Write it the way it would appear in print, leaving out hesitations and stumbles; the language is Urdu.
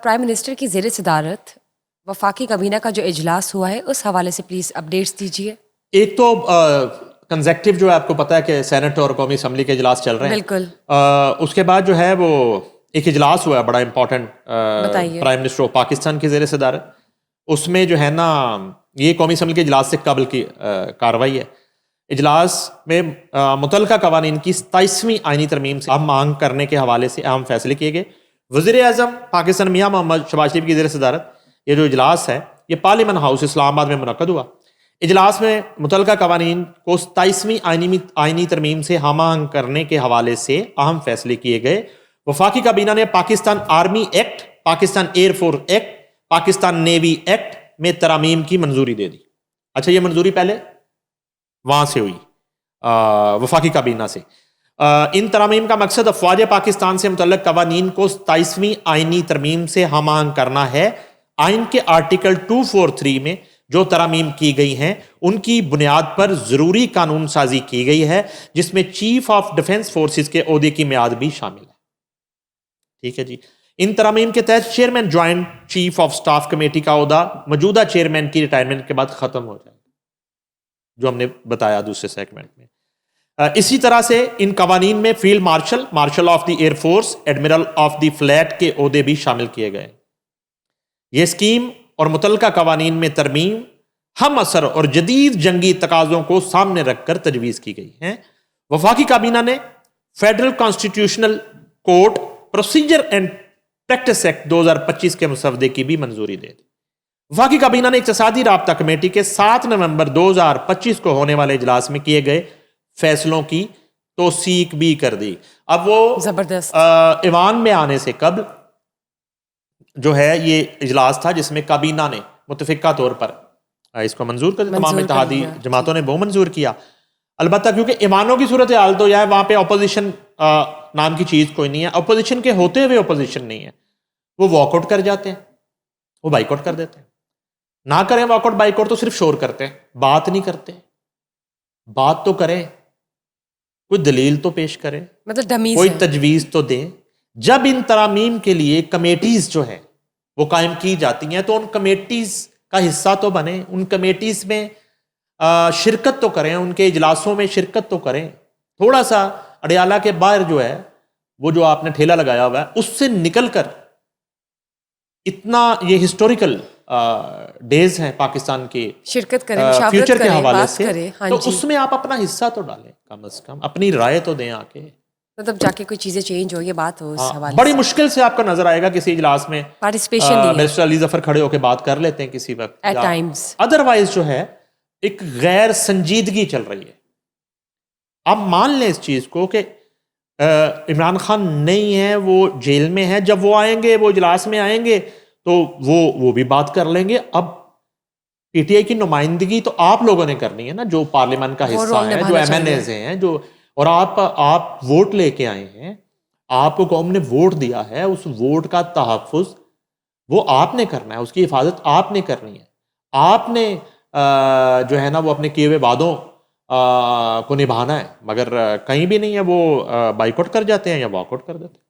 پرائم منسٹر کی زیر صدارت وفاقی کابینہ کا جو اجلاس ہوا ہے اس حوالے سے پلیز اپڈیٹس دیجیے. ایک تو کنزیکٹیو جو ہے آپ کو پتا ہے کہ سینٹ اور قومی اسمبلی کے اجلاس چل رہے ہیں. بالکل. اس کے بعد جو ہے وہ ایک اجلاس ہوا ہے بڑا important prime minister of Pakistan کی زیر صدارت. اس میں جو ہے نا یہ قومی اسمبلی کے اجلاس سے قبل کی کارروائی ہے. اجلاس میں متعلقہ قوانین کی 27ویں آئینی ترمیم سے اہم مانگ کرنے کے حوالے سے اہم فیصلے کیے گئے. وزیر اعظم پاکستان میاں محمد شہباز شریف کی زیر صدارت یہ جو اجلاس ہے یہ پارلیمنٹ ہاؤس اسلام آباد میں منعقد ہوا. اجلاس میں متعلقہ قوانین کو 27ویں آئینی ترمیم سے ہم آہنگ کرنے کے حوالے سے اہم فیصلے کیے گئے. وفاقی کابینہ نے Pakistan army act, Pakistan air force act, Pakistan navy act میں ترامیم کی منظوری دے دی. اچھا، یہ منظوری پہلے وہاں سے ہوئی وفاقی کابینہ سے. ان ترامیم کا مقصد افواج پاکستان سے متعلق قوانین کو 27ویں آئینی ترمیم سے ہم آہنگ کرنا ہے. آئین کے آرٹیکل 243 میں جو ترامیم کی گئی ہیں ان کی بنیاد پر ضروری قانون سازی کی گئی ہے جس میں چیف آف ڈیفنس فورسز کے عہدے کی میعاد بھی شامل ہے. ٹھیک ہے جی. ان ترامیم کے تحت chairman joint chief of staff committee کا عہدہ موجودہ چیئرمین کی ریٹائرمنٹ کے بعد ختم ہو جائے گا، جو ہم نے بتایا دوسرے سیگمنٹ میں. اسی طرح سے ان قوانین میں field marshal, martial of the air force, admiral of the flat کے عہدے بھی شامل کیے گئے. یہ اسکیم اور متعلقہ قوانین میں ترمیم ہم اثر اور جدید جنگی تقاضوں کو سامنے رکھ کر تجویز کی گئی ہیں. وفاقی کابینہ نے federal constitutional code procedure and practice act 2025 کے مسودے کی بھی منظوری دے دی. وفاقی کابینہ نے اقتصادی رابطہ کمیٹی کے 7 نومبر 2025 کو ہونے والے اجلاس میں کیے گئے فیصلوں کی توثیق بھی کر دی. اب وہ زبردست ایوان میں آنے سے قبل جو ہے یہ اجلاس تھا جس میں کابینہ نے متفقہ طور پر اس کو منظور کر دیا. تمام اتحادی جماعتوں نے وہ منظور کیا. البتہ کیونکہ ایوانوں کی صورتحال تو یہ ہے وہاں پہ اپوزیشن نام کی چیز کوئی نہیں ہے. اپوزیشن کے ہوتے ہوئے اپوزیشن نہیں ہے. وہ واک آؤٹ کر جاتے ہیں، وہ بائیک آؤٹ کر دیتے ہیں. نہ کریں واک آؤٹ بائیک آؤٹ تو صرف شور کرتے ہیں، بات نہیں کرتے. بات تو کریں، کوئی دلیل تو پیش کریں، مطلب کوئی تجویز تو دیں. جب ان ترامیم کے لیے کمیٹیز جو ہیں وہ قائم کی جاتی ہیں تو ان کمیٹیز کا حصہ تو بنیں، ان کمیٹیز میں شرکت تو کریں، ان کے اجلاسوں میں شرکت تو کریں. تھوڑا سا اڈیالہ کے باہر جو ہے وہ جو آپ نے ٹھیلا لگایا ہوا ہے اس سے نکل کر اتنا یہ ہسٹوریکل ڈیز ہیں پاکستان کے شرکت کریں، فیوچر کے حوالے سے، ہاں تو جی. اس میں آپ اپنا حصہ تو ڈالیں، کم از کم اپنی رائے تو دیں. آ کے مطلب جا کے کوئی چیزیں چینج ہو، یہ بات ہو. اس حوالے بڑی مشکل سے آپ کو نظر آئے گا کسی اجلاس میں پارٹیسپیشن بیرسٹر علی ظفر کھڑے ہو کے بات کر لیتے ہیں کسی وقت ایٹ ٹائمز. ادروائز جو ہے ایک غیر سنجیدگی چل رہی ہے. آپ مان لیں اس چیز کو کہ عمران خان نہیں ہے، وہ جیل میں ہے. جب وہ آئیں گے، وہ اجلاس میں آئیں گے تو وہ بھی بات کر لیں گے. اب پی ٹی آئی کی نمائندگی تو آپ لوگوں نے کرنی ہے نا، جو پارلیمنٹ کا حصہ ہیں، جو ایم این ایز ہیں، جو اور آپ ووٹ لے کے آئے ہیں، آپ کو قوم نے ووٹ دیا ہے. اس ووٹ کا تحفظ وہ آپ نے کرنا ہے، اس کی حفاظت آپ نے کرنی ہے. آپ نے جو ہے نا وہ اپنے کیے ہوئے وعدوں کو نبھانا ہے. مگر کہیں بھی نہیں ہے، وہ بائیک آؤٹ کر جاتے ہیں یا واک آؤٹ کر دیتے ہیں.